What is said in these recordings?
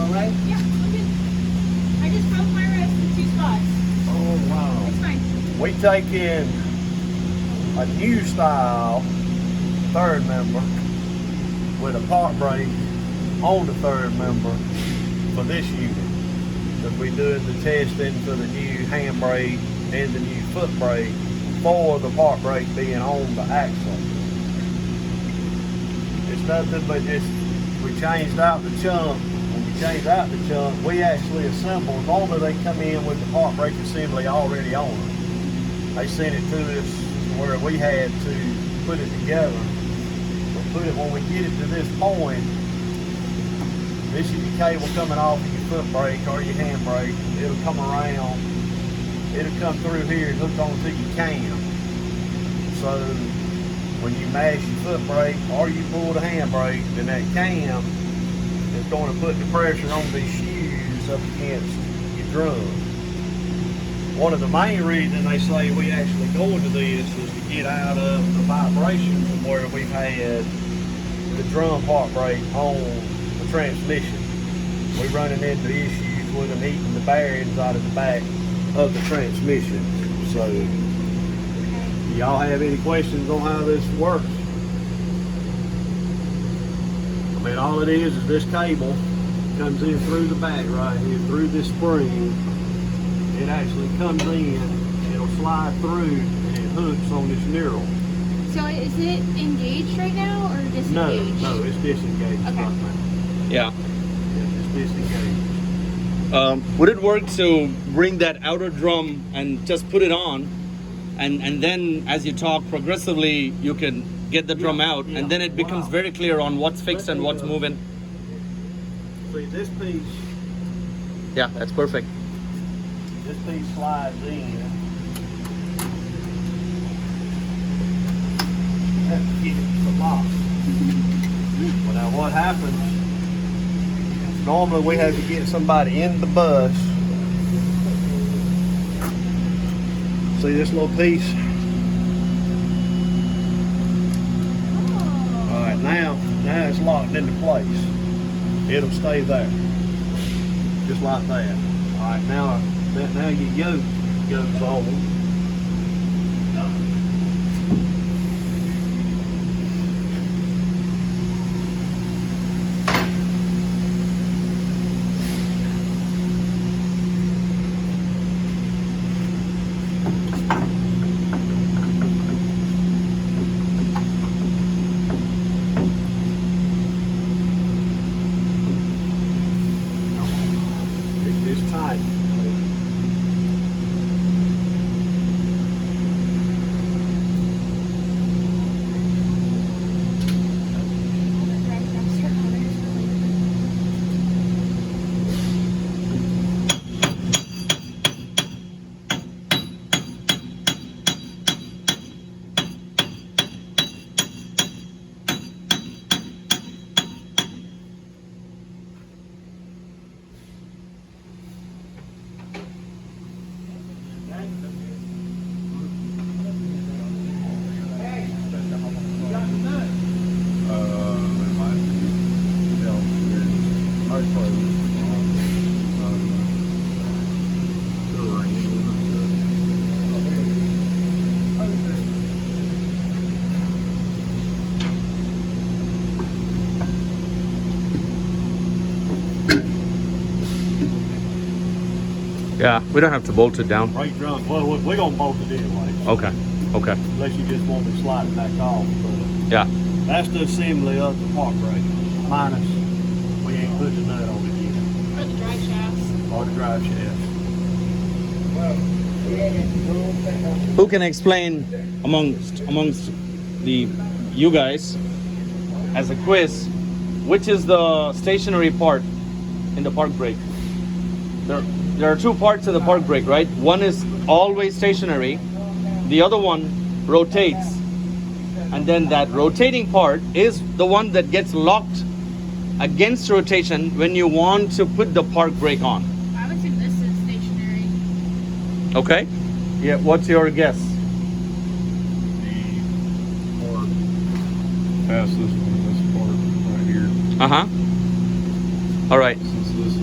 all right? Yeah, I'm good. I just broke my wrist in 2 spots. Oh, wow. It's fine. We take in a new style third member with a park brake on the third member for this unit. Because we're doing the testing for the new handbrake and the new foot brake for the park brake being on the axle. It's nothing but just, we changed out the chunk. When we changed out the chunk, we actually assembled. Normally they come in with the park brake assembly already on it. They sent it to us where we had to put it together. We put it, when we get it to this point, this is your cable coming off of your foot brake or your hand brake. It'll come around, it'll come through here and hook onto your cam. So when you mash your foot brake or you pull the hand brake, then that cam is going to put the pressure on these shoes up against your drum. One of the main reasons they say we actually go into this is to get out of the vibrations from where we've had the drum park brake on the transmission. We're running into issues with them eating the bearings out of the back of the transmission. So, y'all have any questions on how this works? I mean, all it is this cable comes in through the back right here, through this spring. It actually comes in, it'll slide through, and it hooks on this knurl. So is it engaged right now or disengaged? No, it's disengaged Okay. right now. Yeah. It's disengaged. Would it work to bring that outer drum and just put it on, and then as you talk progressively, you can get the drum out, yeah. and then it becomes very clear on what's fixed and what's moving. See, this piece That's perfect. slides in. Have to get it to lock. Well, now what happens, normally we have to get somebody in the bus. See this little piece? All right, now it's locked into place. It'll stay there, just like that. All right, now your yoke goes on. It's tight. Yeah, we don't have to bolt it down. Brake drum. Well, we're gonna bolt it anyway. Okay. Unless you just want to slide it back off. But Yeah. that's the assembly of the park brake. Minus, we ain't put the nut on it yet. Or the drive shafts. Or the drive shaft. Who can explain amongst the you guys as a quiz, which is the stationary part in the park brake? There are 2 parts in the park brake, right? One is always stationary, the other one rotates, and then that rotating part is the one that gets locked against rotation when you want to put the park brake on. I would think this is stationary. Okay? Yeah, what's your guess? Or past this one, this part right here. Uh-huh. All right. Since this is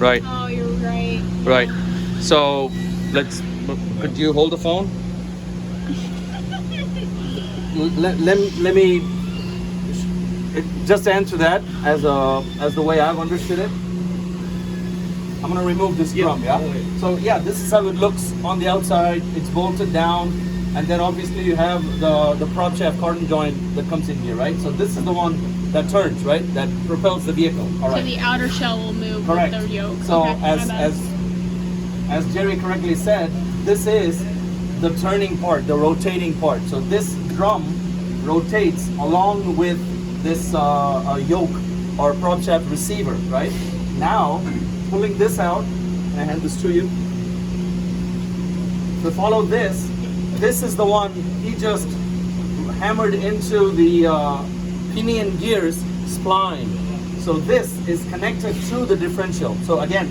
Right. Oh, you're right. Right. So could you hold the phone? Let me just answer that as the way I've understood it. I'm gonna remove this drum, yeah? So yeah, this is how it looks on the outside. It's bolted down, and then obviously you have the prop shaft cardan joint that comes in here, right? So this is the one that turns, right? That propels the vehicle. All right. So the outer shell will move Correct. with the yoke. So Okay, my bad. as Jerry correctly said, this is the turning part, the rotating part. So this drum rotates along with this yoke or prop shaft receiver, right? Now, pulling this out, and I hand this to you. To follow this is the one he just hammered into the pinion gears spline. So this is connected to the differential. So again,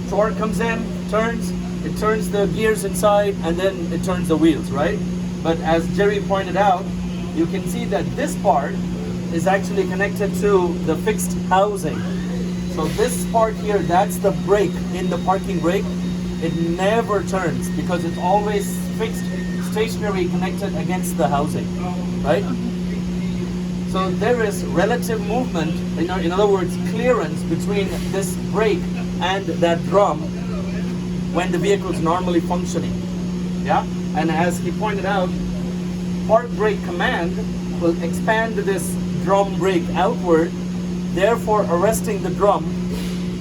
torque comes in, it turns the gears inside, and then it turns the wheels, right? But as Jerry pointed out, you can see that this part is actually connected to the fixed housing. So this part here, that's the brake in the parking brake. It never turns because it's always fixed, stationary, connected against the housing, right? So there is relative movement, in other words, clearance between this brake and that drum when the vehicle is normally functioning, yeah? And as he pointed out, park brake command will expand this drum brake outward, therefore arresting the drum,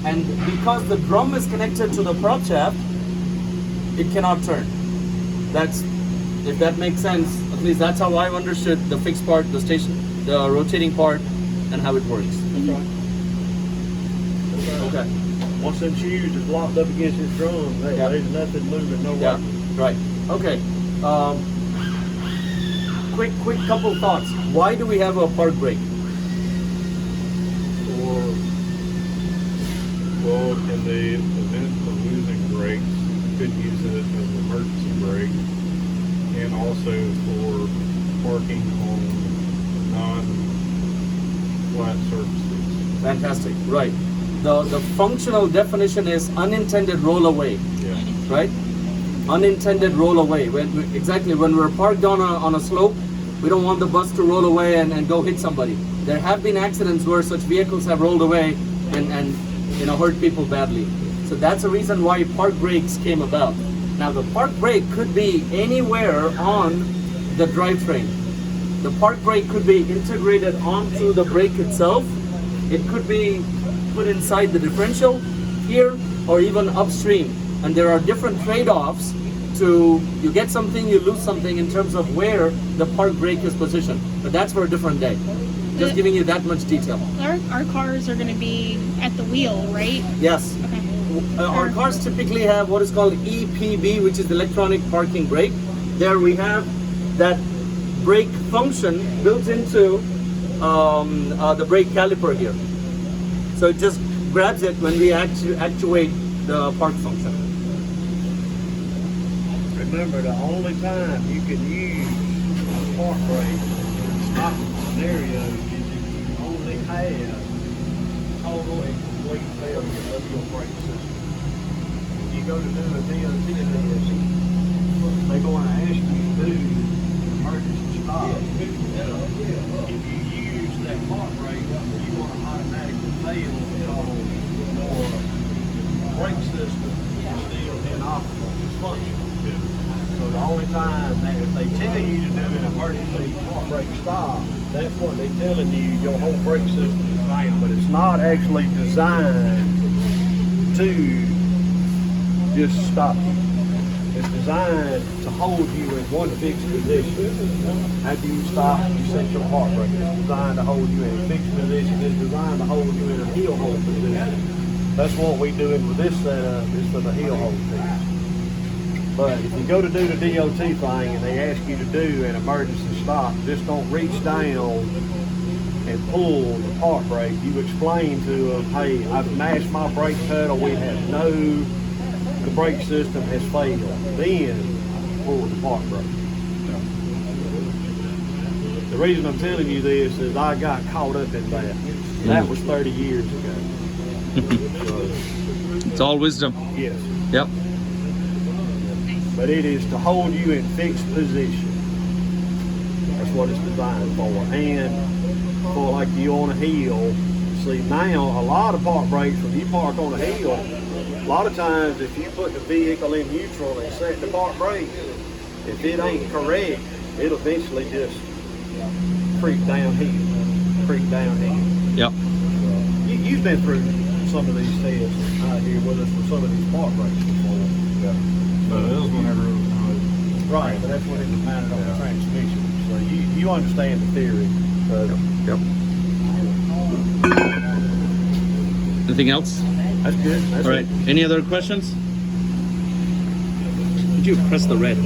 and because the drum is connected to the prop shaft, it cannot turn. That's, if that makes sense, at least that's how I've understood the fixed part, the rotating part, and how it works. Okay. Once them shoes is locked up against this drum, there's nothing moving nowhere. Yeah, right. Okay. Quick couple thoughts. Why do we have a park brake? Well, in the event of losing brakes, you could use it as an emergency brake, and also for parking on non-flat surfaces. Fantastic. Right. The functional definition is unintended roll away. Yeah. Right? Unintended roll away. Exactly when we're parked on a slope, we don't want the bus to roll away and go hit somebody. There have been accidents where such vehicles have rolled away and hurt people badly. So that's the reason why park brakes came about. Now the park brake could be anywhere on the drivetrain. The park brake could be integrated onto the brake itself. It could be put inside the differential here or even upstream. And there are different trade-offs to, you get something, you lose something in terms of where the park brake is positioned. But that's for a different day. Just giving you that much detail. Our cars are going to be at the wheel, right? Yes. Okay. Our cars typically have what is called EPB, which is electronic parking brake. There we have that brake function built into the brake caliper here. So it just grabs it when we actuate the park function. Remember, the only time you can use a park brake in stop scenario is if you only have total and complete failure of your brake system. When you go to do a DOT test, they're going to ask you to do emergency stop. If you use that park brake, you want to automatically fail your brake system is still inoperable, it's functional. So the only time that if they tell you to do an emergency park brake stop, that's what they're telling you, your whole brake system is down. But it's not actually designed to just stop you. It's designed to hold you in one fixed position. After you stop, you set your park brake. It's designed to hold you in a fixed position. It's designed to hold you in a heel hold position. That's what we're doing with this setup, is for the heel hold piece. But if you go to do the DOT thing and they ask you to do an emergency stop, just don't reach down and pull the park brake. You explain to them, hey, I've mashed my brake pedal, the brake system has failed. Then pull the park brake. The reason I'm telling you this is I got caught up in that. That was 30 years ago. So, all wisdom. Yes. Yep. But it is to hold you in fixed position. That's what it's designed for. And for like you on a hill, see now a lot of park brakes, when you park on a hill, a lot of times if you put the vehicle in neutral and set the park brake, if it ain't correct, it'll eventually just creep downhill. Yep. You've been through some of these tests out here with us for some of these park brakes before. Yeah. So this was whenever it was mounted. Right, but that's when it was mounted on the transmission. So you understand the theory. Yep. Anything else? That's good. That's All right. it. Any other questions? Did you press the red?